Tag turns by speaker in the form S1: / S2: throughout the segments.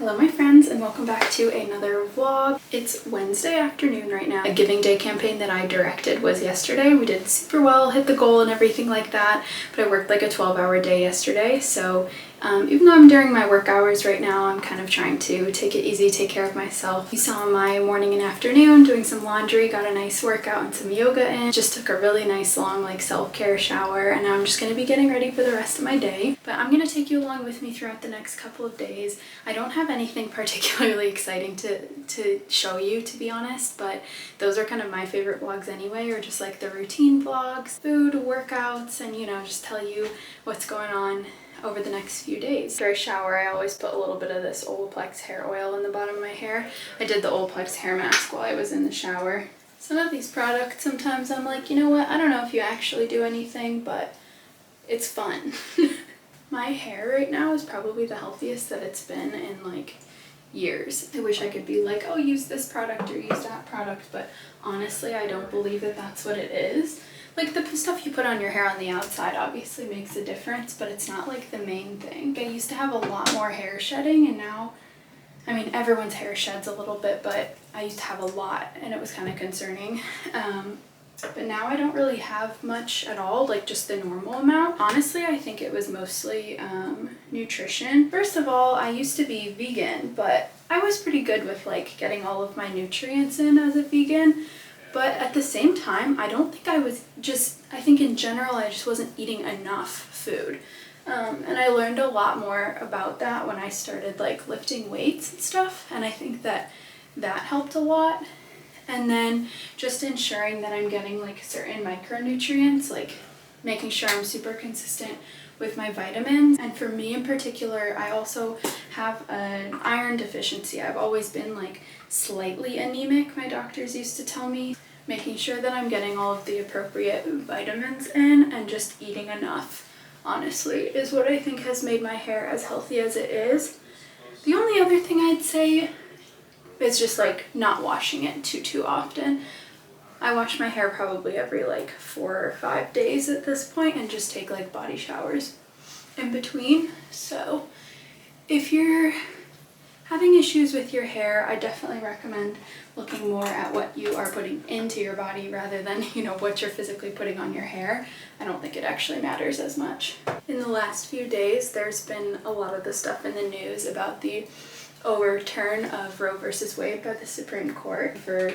S1: Hello my friends and welcome back to another vlog. It's Wednesday afternoon right now. A giving day campaign that I directed was yesterday. We did super well, hit the goal and everything like that, but I worked like a 12-hour day yesterday, so even though I'm during my work hours right now, I'm kind of trying to take it easy, take care of myself. You saw my morning and afternoon doing some laundry, got a nice workout and some yoga in, just took a really nice long like self-care shower, and now I'm just going to be getting ready for the rest of my day. But I'm going to take you along with me throughout the next couple of days. I don't have anything particularly exciting to show you, to be honest, but those are kind of my favorite vlogs anyway, or just like the routine vlogs, food, workouts, and you know, just tell you what's going on over the next few days. After I shower, I always put a little bit of this Olaplex hair oil in the bottom of my hair. I did the Olaplex hair mask while I was in the shower. Some of these products, sometimes I'm like, you know what, I don't know if you actually do anything, but it's fun. My hair right now is probably the healthiest that it's been in like years. I wish I could be like, oh, use this product or use that product, but honestly, I don't believe that that's what it is. Like the stuff you put on your hair on the outside obviously makes a difference, but it's not like the main thing. I used to have a lot more hair shedding, and now, I mean, everyone's hair sheds a little bit, but I used to have a lot and it was kind of concerning. But now I don't really have much at all, like just the normal amount. Honestly, I think it was mostly nutrition. First of all, I used to be vegan, but I was pretty good with like getting all of my nutrients in as a vegan. But at the same time, I don't think I was I think in general, I just wasn't eating enough food. And I learned a lot more about that when I started like lifting weights and stuff. And I think that helped a lot. And then just ensuring that I'm getting like certain micronutrients, like making sure I'm super consistent with my vitamins. And for me in particular, I also have an iron deficiency. I've always been like slightly anemic, my doctors used to tell me. Making sure that I'm getting all of the appropriate vitamins in and just eating enough, honestly, is what I think has made my hair as healthy as it is. The only other thing I'd say is just like not washing it too often. I wash my hair probably every like 4 or 5 days at this point and just take like body showers in between. So if you're having issues with your hair, I definitely recommend looking more at what you are putting into your body rather than, you know, what you're physically putting on your hair. I don't think it actually matters as much. In the last few days, there's been a lot of the stuff in the news about the overturn of Roe versus Wade by the Supreme Court. For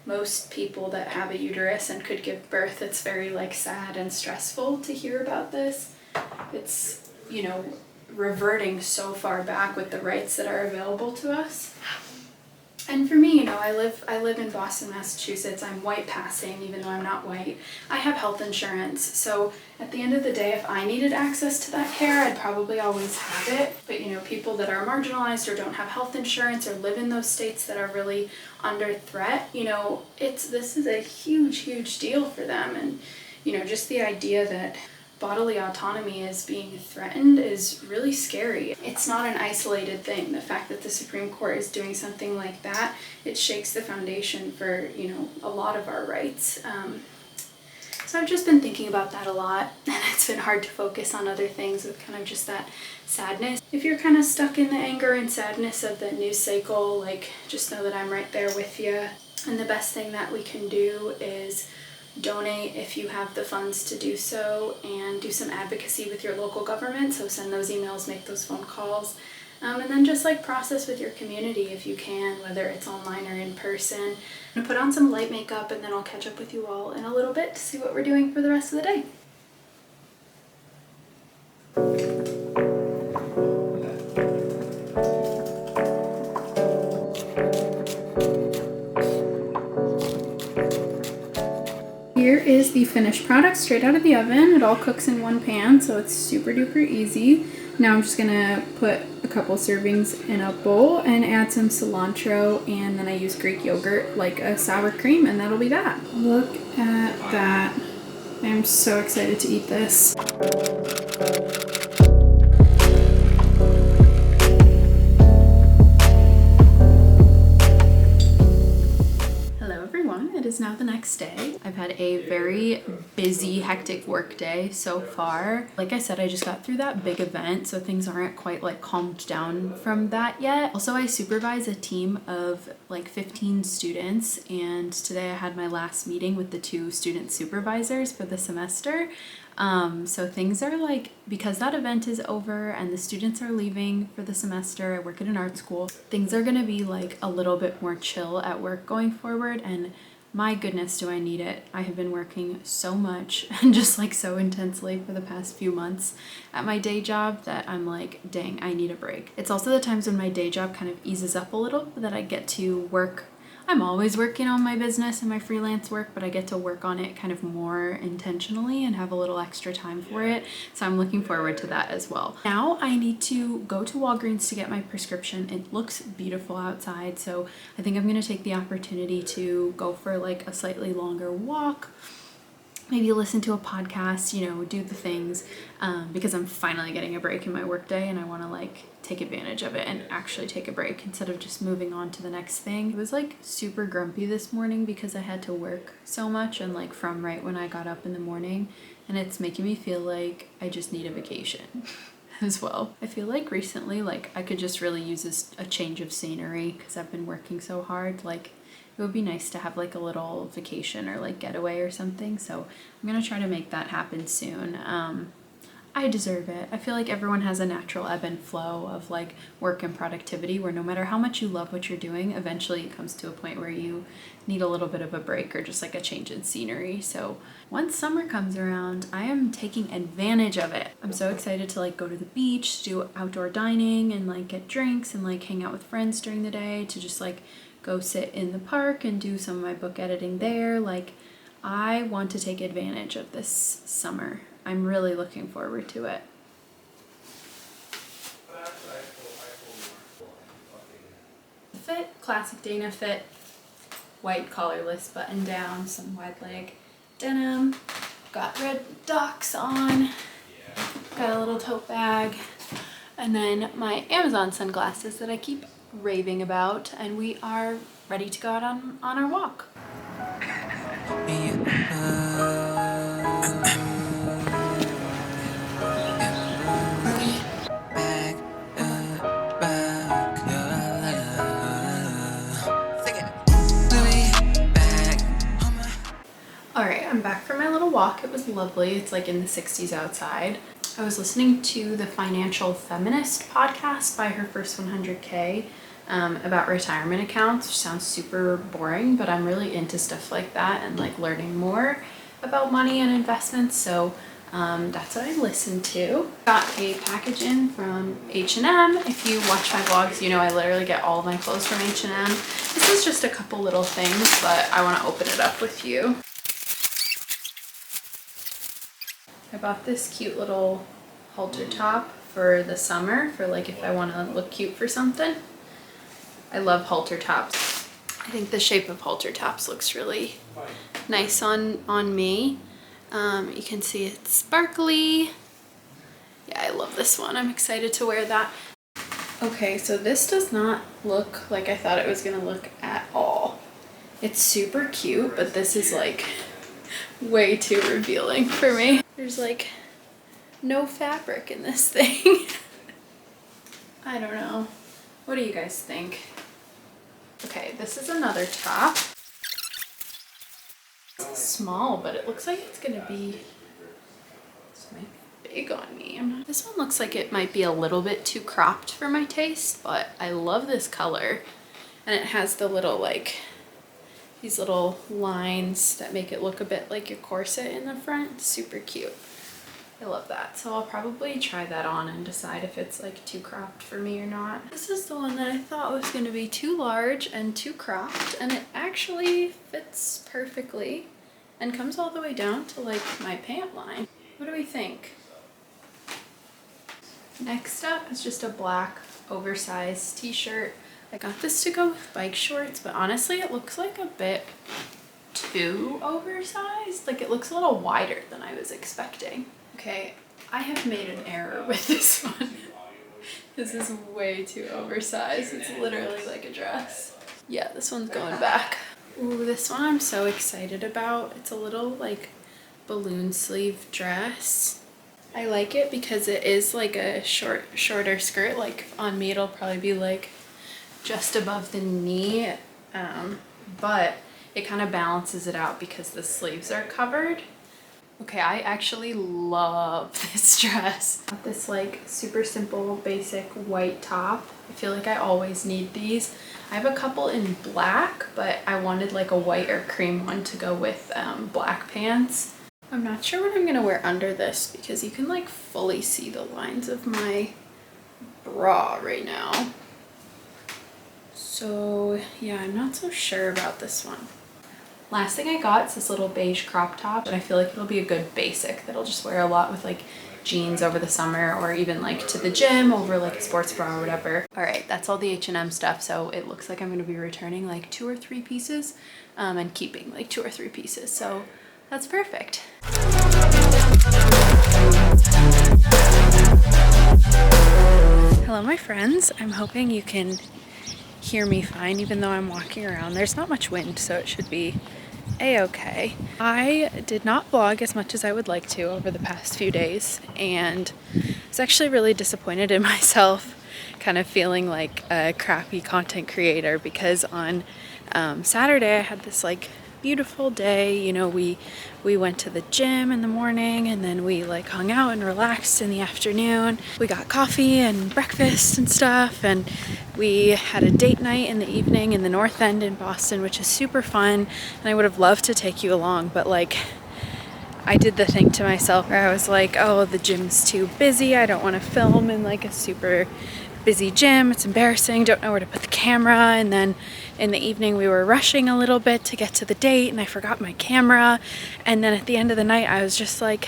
S1: most people that have a uterus and could give birth, it's very like sad and stressful to hear about this. It's, you know, reverting so far back with the rights that are available to us. And for me, you know, I live in Boston, Massachusetts. I'm white passing, even though I'm not white. I have health insurance, so at the end of the day, if I needed access to that care, I'd probably always have it. But you know, people that are marginalized or don't have health insurance or live in those states that are really under threat, you know, this is a huge deal for them. And you know, just the idea that bodily autonomy is being threatened is really scary. It's not an isolated thing. The fact that the Supreme Court is doing something like that, it shakes the foundation for, you know, a lot of our rights. So I've just been thinking about that a lot, and it's been hard to focus on other things with kind of just that sadness. If you're kind of stuck in the anger and sadness of the news cycle, like, just know that I'm right there with you. And the best thing that we can do is donate if you have the funds to do so, and do some advocacy with your local government. So send those emails, make those phone calls, and then just like process with your community if you can, whether it's online or in person. I'm gonna put on some light makeup and then I'll catch up with you all in a little bit to see what we're doing for the rest of the day. Here is the finished product straight out of the oven. It all cooks in one pan, so it's super duper easy. Now I'm just gonna put a couple servings in a bowl and add some cilantro, and then I use Greek yogurt like a sour cream, and that'll be that. Look at that. I'm so excited to eat this. Hello everyone, it is now the next next day. I've had a very busy, hectic work day so far. Like I said, I just got through that big event, so things aren't quite like calmed down from that yet. Also, I supervise a team of like 15 students, and today I had my last meeting with the 2 student supervisors for the semester. So things are like, because that event is over and the students are leaving for the semester, I work at an art school, things are gonna be like a little bit more chill at work going forward, and my goodness, do I need it. I have been working so much and just like so intensely for the past few months at my day job that I'm like, dang, I need a break. It's also the times when my day job kind of eases up a little that I get to work. I'm always working on my business and my freelance work, but I get to work on it kind of more intentionally and have a little extra time for it. So I'm looking forward to that as well. Now I need to go to Walgreens to get my prescription. It looks beautiful outside, so I think I'm gonna take the opportunity to go for like a slightly longer walk, maybe listen to a podcast, you know, do the things, because I'm finally getting a break in my workday and I want to like take advantage of it and actually take a break instead of just moving on to the next thing. I was like super grumpy this morning because I had to work so much and like from right when I got up in the morning, and it's making me feel like I just need a vacation as well. I feel like recently like I could just really use a change of scenery because I've been working so hard. Like it would be nice to have like a little vacation or like getaway or something. So I'm gonna try to make that happen soon. I deserve it. I feel like everyone has a natural ebb and flow of like work and productivity where no matter how much you love what you're doing, eventually it comes to a point where you need a little bit of a break or just like a change in scenery. So once summer comes around, I am taking advantage of it. I'm so excited to like go to the beach, do outdoor dining and like get drinks and like hang out with friends during the day, to just like go sit in the park and do some of my book editing there. Like I want to take advantage of this summer. I'm really looking forward to it. Fit, classic Dana fit, white collarless button down, some wide leg denim, got red Docs on, got a little tote bag, and then my Amazon sunglasses that I keep raving about, and we are ready to go out on our walk. Alright, I'm back from my little walk. It was lovely. It's like in the 60s outside. I was listening to the Financial Feminist podcast by her first 100K about retirement accounts, which sounds super boring, but I'm really into stuff like that and like learning more about money and investments. So that's what I listened to. Got a package in from H&M. If you watch my vlogs, you know I literally get all of my clothes from H&M. This is just a couple little things, but I want to open it up with you. I bought this cute little halter top for the summer, for like if I want to look cute for something. I love halter tops. I think the shape of halter tops looks really nice on me. You can see it's sparkly. Yeah, I love this one. I'm excited to wear that. Okay, so this does not look like I thought it was gonna look at all. It's super cute, but this is like way too revealing for me. There's like no fabric in this thing. I don't know. What do you guys think? Okay, this is another top. It's small, but it looks like it's gonna be big on me. This one looks like it might be a little bit too cropped for my taste, but I love this color. And it has the little like these little lines that make it look a bit like a corset in the front. Super cute. I love that. So I'll probably try that on and decide if it's like too cropped for me or not. This is the one that I thought was going to be too large and too cropped, and it actually fits perfectly and comes all the way down to like my pant line. What do we think? Next up is just a black oversized t-shirt. I got this to go with bike shorts, but honestly it looks like a bit too oversized. Like it looks a little wider than I was expecting. Okay, I have made an error with this one. This is way too oversized. It's literally like a dress. Yeah, this one's going back. Ooh, this one I'm so excited about. It's a little like balloon sleeve dress. I like it because it is like a shorter skirt. Like on me it'll probably be like just above the knee, but it kind of balances it out because the sleeves are covered. Okay, I actually love this dress. This like super simple basic white top. I feel like I always need these. I have a couple in black, but I wanted like a white or cream one to go with black pants. I'm not sure what I'm gonna wear under this because you can like fully see the lines of my bra right now. So yeah, I'm not so sure about this one. Last thing I got is this little beige crop top, but I feel like it'll be a good basic that I'll just wear a lot with like jeans over the summer, or even like to the gym over like a sports bra or whatever. All right, that's all the H&M stuff. So it looks like I'm gonna be returning like 2 or 3 pieces and keeping like 2 or 3 pieces. So that's perfect. Hello, my friends. I'm hoping you can hear me fine even though I'm walking around. There's not much wind, so it should be a-okay. I did not vlog as much as I would like to over the past few days, and I was actually really disappointed in myself, kind of feeling like a crappy content creator, because on Saturday I had this like beautiful day. You know, we went to the gym in the morning, and then we like hung out and relaxed in the afternoon. We got coffee and breakfast and stuff, and we had a date night in the evening in the North End in Boston, which is super fun, and I would have loved to take you along, but like I did the thing to myself where I was like, oh, the gym's too busy, I don't want to film in like a super busy gym, it's embarrassing, don't know where to put the camera. And then in the evening we were rushing a little bit to get to the date, and I forgot my camera, and then at the end of the night I was just like,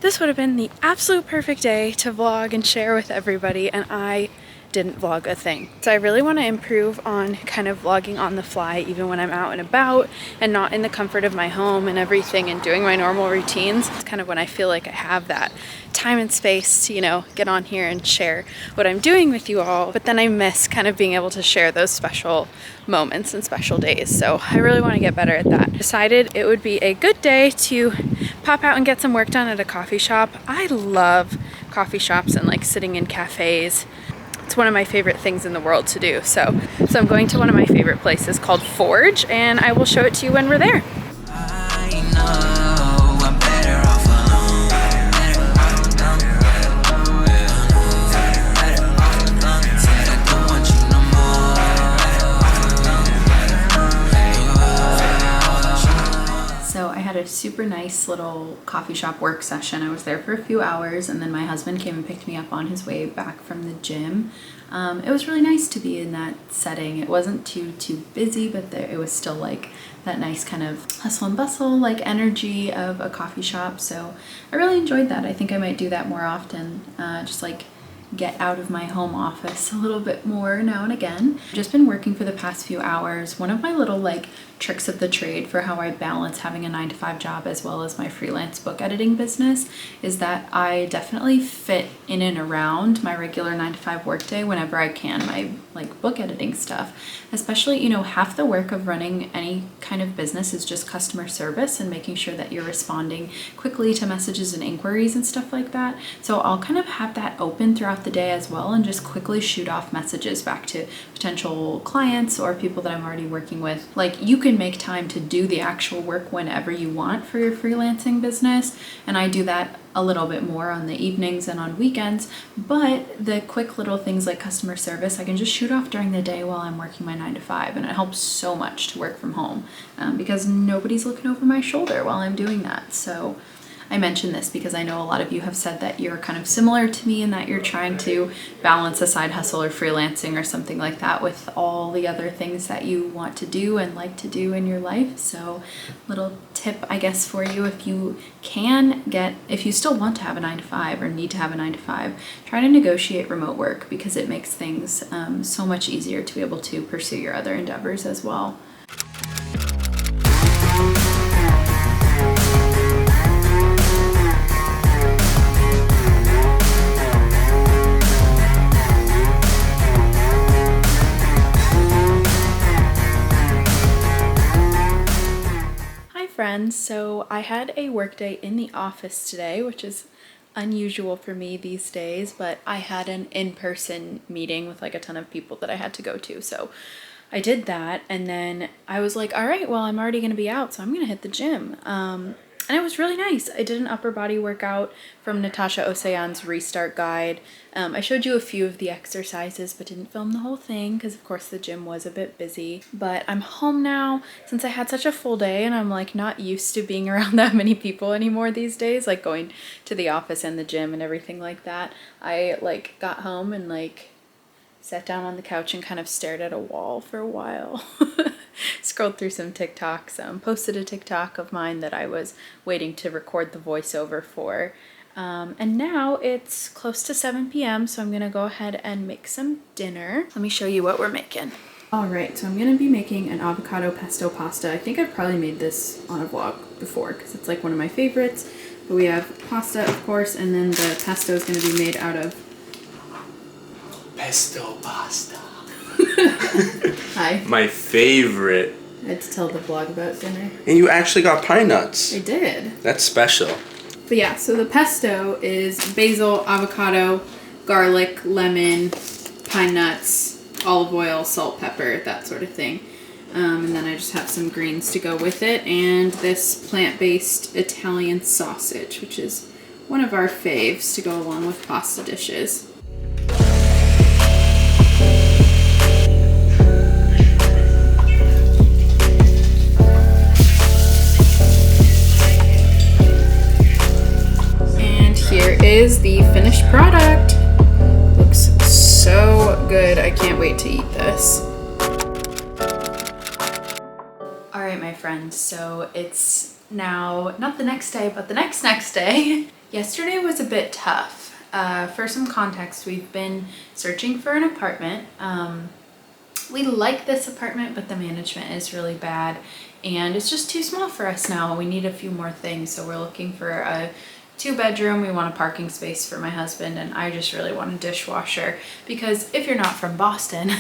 S1: this would have been the absolute perfect day to vlog and share with everybody, and I didn't vlog a thing. So I really want to improve on kind of vlogging on the fly even when I'm out and about and not in the comfort of my home and everything and doing my normal routines. It's kind of when I feel like I have that time and space to, you know, get on here and share what I'm doing with you all, but then I miss kind of being able to share those special moments and special days. So I really want to get better at that. Decided it would be a good day to pop out and get some work done at a coffee shop. I love coffee shops and like sitting in cafes. It's one of my favorite things in the world to do. So I'm going to one of my favorite places called Forge, and I will show it to you when we're there. So I had a super nice little coffee shop work session. I was there for a few hours, and then my husband came and picked me up on his way back from the gym. It was really nice to be in that setting. It wasn't too busy, but it was still like that nice kind of hustle and bustle like energy of a coffee shop. So I really enjoyed that. I think I might do that more often, just like get out of my home office a little bit more now and again. I've just been working for the past few hours. One of my little like tricks of the trade for how I balance having a 9-to-5 job as well as my freelance book editing business is that I definitely fit in and around my regular 9-to-5 workday whenever I can, my like book editing stuff. Especially, you know, half the work of running any kind of business is just customer service and making sure that you're responding quickly to messages and inquiries and stuff like that. So I'll kind of have that open throughout the day as well and just quickly shoot off messages back to potential clients or people that I'm already working with. Like, you can make time to do the actual work whenever you want for your freelancing business, and I do that a little bit more on the evenings and on weekends, but the quick little things like customer service I can just shoot off during the day while I'm working my 9-to-5, and it helps so much to work from home because nobody's looking over my shoulder while I'm doing that. So I mention this because I know a lot of you have said that you're kind of similar to me in that you're trying to balance a side hustle or freelancing or something like that with all the other things that you want to do and like to do in your life. So little tip, I guess, for you, if you still want to have a 9-to-5 or need to have a 9-to-5, try to negotiate remote work because it makes things so much easier to be able to pursue your other endeavors as well. friends. So I had a work day in the office today, which is unusual for me these days, but I had an in-person meeting with like a ton of people that I had to go to. So I did that, and then I was like, all right, well, I'm already going to be out, so I'm going to hit the gym. And it was really nice. I did an upper body workout from Natasha Osayan's Restart Guide. I showed you a few of the exercises, but didn't film the whole thing because, of course, the gym was a bit busy. But I'm home now since I had such a full day, and I'm like not used to being around that many people anymore these days, like going to the office and the gym and everything like that. I like got home and like sat down on the couch and kind of stared at a wall for a while. Scrolled through some TikToks, posted a TikTok of mine that I was waiting to record the voiceover for. And now it's close to 7 p.m. so I'm gonna go ahead and make some dinner. Let me show you what we're making. All right, so I'm gonna be making an avocado pesto pasta. I think I've probably made this on a vlog before because it's like one of my favorites. But we have pasta, of course, and then the pesto is gonna be made out of
S2: pesto pasta.
S1: Hi.
S2: My favorite.
S1: I had to tell the vlog about dinner.
S2: And you actually got pine nuts.
S1: I did.
S2: That's special.
S1: But yeah, so the pesto is basil, avocado, garlic, lemon, pine nuts, olive oil, salt, pepper, that sort of thing. And then I just have some greens to go with it, and this plant-based Italian sausage, which is one of our faves to go along with pasta dishes. Here is the finished product. Looks so good. I can't wait to eat this. All right, my friends, so it's now not the next day, but the next day. Yesterday was a bit tough. For some context, we've been searching for an apartment. We like this apartment, but the management is really bad and it's just too small for us now. We need a few more things, so we're looking for a 2-bedroom. We want a parking space for my husband, and I just really want a dishwasher because if you're not from Boston,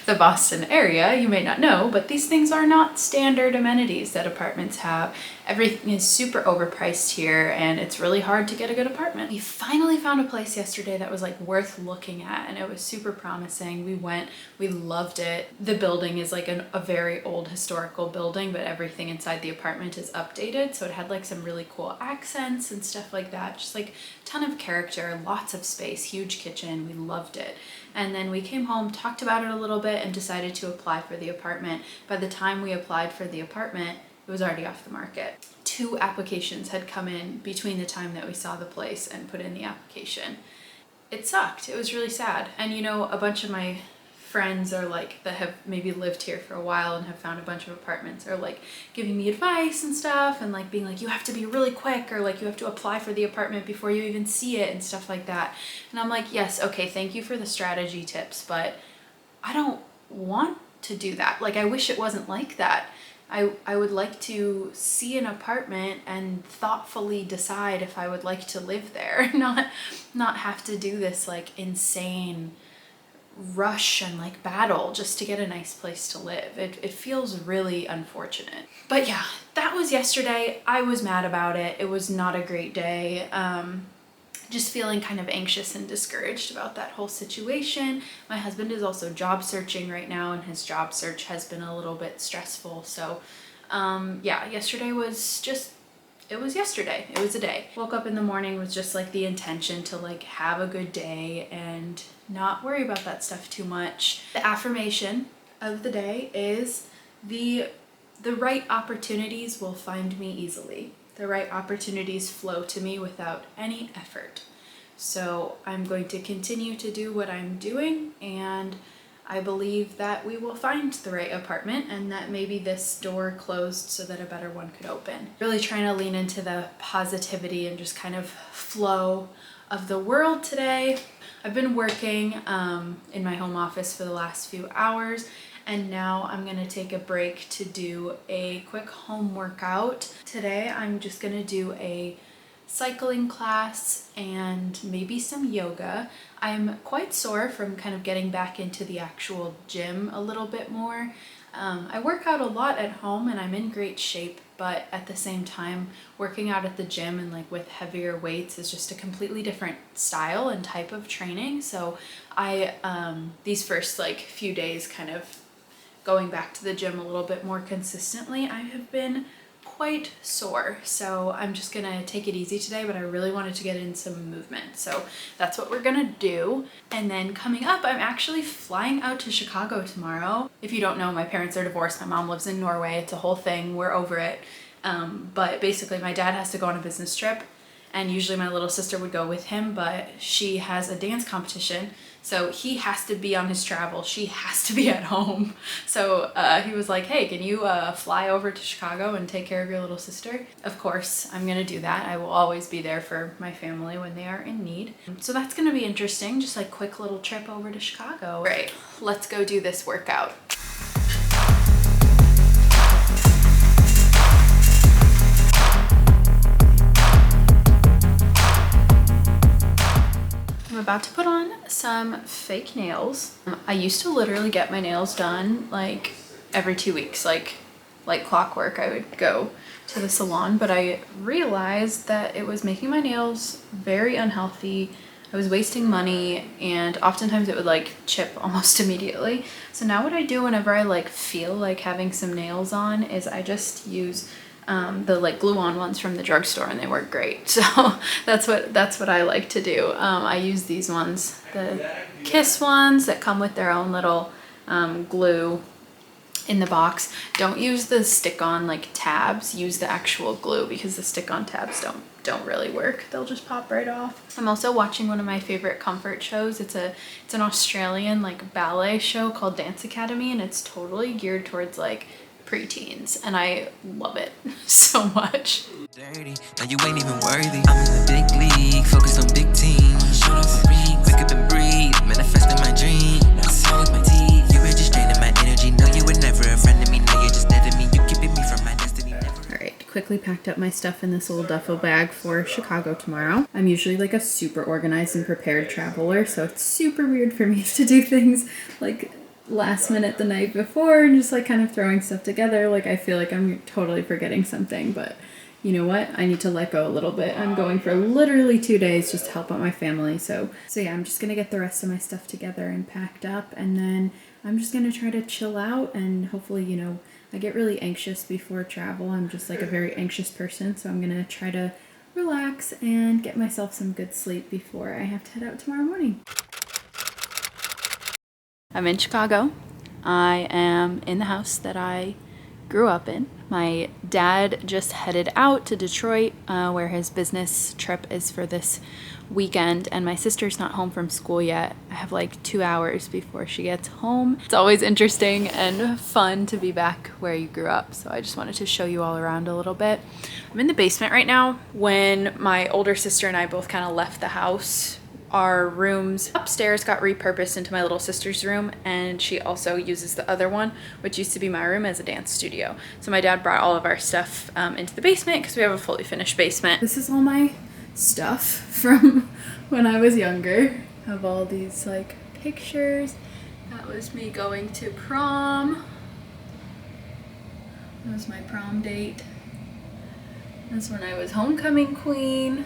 S1: the Boston area, you may not know, but these things are not standard amenities that apartments have. Everything is super overpriced here, and it's really hard to get a good apartment. We finally found a place yesterday that was like worth looking at, and it was super promising. We went, we loved it. The building is like a very old historical building, but everything inside the apartment is updated, so it had like some really cool accents and stuff like that. Just like a ton of character, lots of space, huge kitchen. We loved it. And then we came home, talked about it a little bit, and decided to apply for the apartment. By the time we applied for the apartment, it was already off the market. 2 applications had come in between the time that we saw the place and put in the application. It sucked. It was really sad. And you know, a bunch of my friends are like, that have maybe lived here for a while and have found a bunch of apartments, are like giving me advice and stuff, and like being like, you have to be really quick, or like you have to apply for the apartment before you even see it and stuff like that. And I'm like, yes, okay, thank you for the strategy tips, but I don't want to do that. Like, I wish it wasn't like that. I would like to see an apartment and thoughtfully decide if I would like to live there, not have to do this like insane rush and like battle just to get a nice place to live. It feels really unfortunate. But yeah, that was yesterday. I was mad about it. It was not a great day. Just feeling kind of anxious and discouraged about that whole situation. My husband is also job searching right now, and his job search has been a little bit stressful. So yeah, yesterday was just, it was yesterday. It was a day. Woke up in the morning with just like the intention to like have a good day and not worry about that stuff too much. The affirmation of the day is the right opportunities will find me easily. The right opportunities flow to me without any effort. So I'm going to continue to do what I'm doing, and I believe that we will find the right apartment, and that maybe this door closed so that a better one could open. Really trying to lean into the positivity and just kind of flow of the world today. I've been working in my home office for the last few hours, and now I'm gonna take a break to do a quick home workout. Today I'm just gonna do a cycling class and maybe some yoga. I'm quite sore from kind of getting back into the actual gym a little bit more. I work out a lot at home and I'm in great shape, but at the same time, working out at the gym and like with heavier weights is just a completely different style and type of training. So I, these first like few days kind of going back to the gym a little bit more consistently, I have been quite sore. So I'm just gonna take it easy today, but I really wanted to get in some movement. So that's what we're gonna do. And then coming up, I'm actually flying out to Chicago tomorrow. If you don't know, my parents are divorced. My mom lives in Norway. It's a whole thing. We're over it. But basically my dad has to go on a business trip, and usually my little sister would go with him, but she has a dance competition. So he has to be on his travel. She has to be at home. So he was like, hey, can you fly over to Chicago and take care of your little sister? Of course, I'm gonna do that. I will always be there for my family when they are in need. So that's gonna be interesting, just like quick little trip over to Chicago. All right, let's go do this workout. I'm about to put on some fake nails. I used to literally get my nails done like every 2 weeks, like clockwork. I would go to the salon, but I realized that it was making my nails very unhealthy. I was wasting money, and oftentimes it would like chip almost immediately. So now what I do whenever I like feel like having some nails on is I just use the like glue-on ones from the drugstore, and they work great. So that's what I like to do. I use these ones, the Kiss ones that come with their own little glue in the box. Don't use the stick-on like tabs. Use the actual glue, because the stick-on tabs don't really work. They'll just pop right off. I'm also watching one of my favorite comfort shows. It's an Australian like ballet show called Dance Academy, and it's totally geared towards like preteens, and I love it so much.
S3: Dirty, now you ain't even worthy. I'm in the big league, focused on big teams. Show off my rings, wake up and breathe, manifesting my dream. That's all with my teeth. You were just draining my energy. No, you were never a friend of me. Now you're just dead to me. You keeping me from my destiny.
S1: All right, quickly packed up my stuff in this little duffel bag for Chicago tomorrow. I'm usually like a super organized and prepared traveler, so it's super weird for me to do things like last minute the night before and just like kind of throwing stuff together. Like I feel like I'm totally forgetting something, but you know what? I need to let go a little bit. I'm going for literally 2 days just to help out my family. So yeah, I'm just gonna get the rest of my stuff together and packed up, and then I'm just gonna try to chill out, and hopefully, you know, I get really anxious before travel. I'm just like a very anxious person, so I'm gonna try to relax and get myself some good sleep before I have to head out tomorrow morning. I'm in Chicago. I am in the house that I grew up in. My dad just headed out to Detroit, where his business trip is for this weekend, and my sister's not home from school yet. I have like 2 hours before she gets home. It's always interesting and fun to be back where you grew up, so I just wanted to show you all around a little bit. I'm in the basement right now. When my older sister and I both kind of left the house, our rooms upstairs got repurposed into my little sister's room, and she also uses the other one, which used to be my room, as a dance studio. So my dad brought all of our stuff into the basement because we have a fully finished basement. This is all my stuff from when I was younger. I have all these like pictures. That was me going to prom. That was my prom date. That's when I was homecoming queen.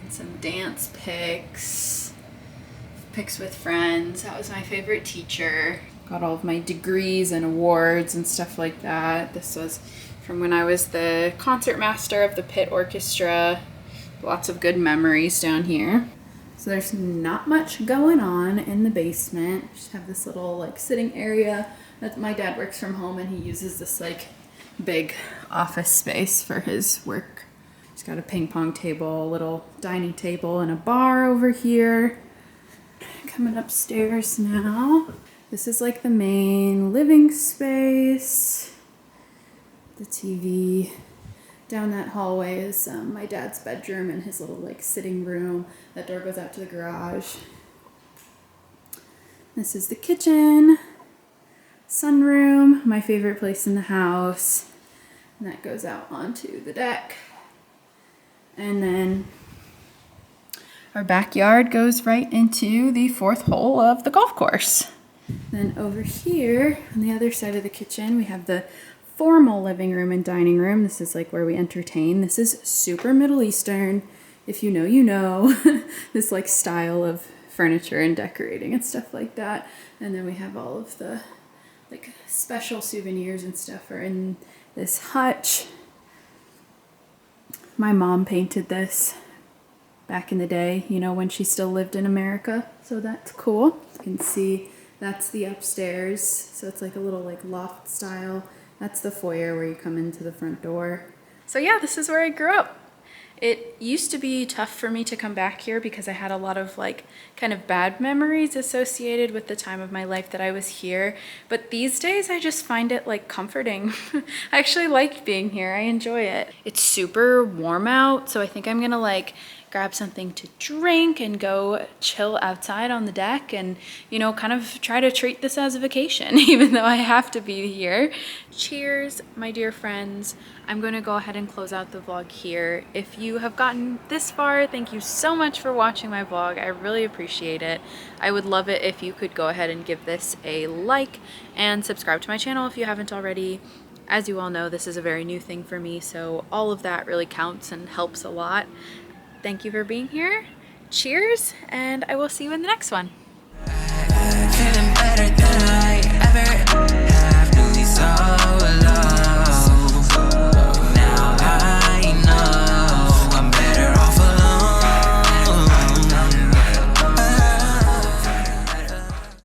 S1: Some dance pics with friends. That was my favorite teacher. Got all of my degrees and awards and stuff like that. This was from when I was the concert master of the pit orchestra. Lots of good memories down here. So there's not much going on in the basement. Just have this little like sitting area. That my dad works from home, and he uses this like big office space for his work. He's got a ping pong table, a little dining table, and a bar over here. Coming upstairs now. This is like the main living space. The TV. Down that hallway is my dad's bedroom and his little like sitting room. That door goes out to the garage. This is the kitchen. Sunroom, my favorite place in the house. And that goes out onto the deck. And then our backyard goes right into the 4th hole of the golf course. Then over here on the other side of the kitchen, we have the formal living room and dining room. This is like where we entertain. This is super Middle Eastern. If you know, you know. This like style of furniture and decorating and stuff like that. And then we have all of the like special souvenirs and stuff are in this hutch. My mom painted this back in the day, you know, when she still lived in America. So that's cool. You can see that's the upstairs. So it's like a little like loft style. That's the foyer where you come into the front door. So yeah, this is where I grew up. It used to be tough for me to come back here because I had a lot of like kind of bad memories associated with the time of my life that I was here. But these days I just find it like comforting. I actually like being here. I enjoy it. It's super warm out, so I think I'm gonna like grab something to drink and go chill outside on the deck and, you know, kind of try to treat this as a vacation, even though I have to be here. Cheers, my dear friends. I'm going to go ahead and close out the vlog here. If you have gotten this far, thank you so much for watching my vlog. I really appreciate it. I would love it if you could go ahead and give this a like and subscribe to my channel if you haven't already. As you all know, this is a very new thing for me, so all of that really counts and helps a lot. Thank you for being here. Cheers, and I will see you in the next one.
S3: Feeling better than I ever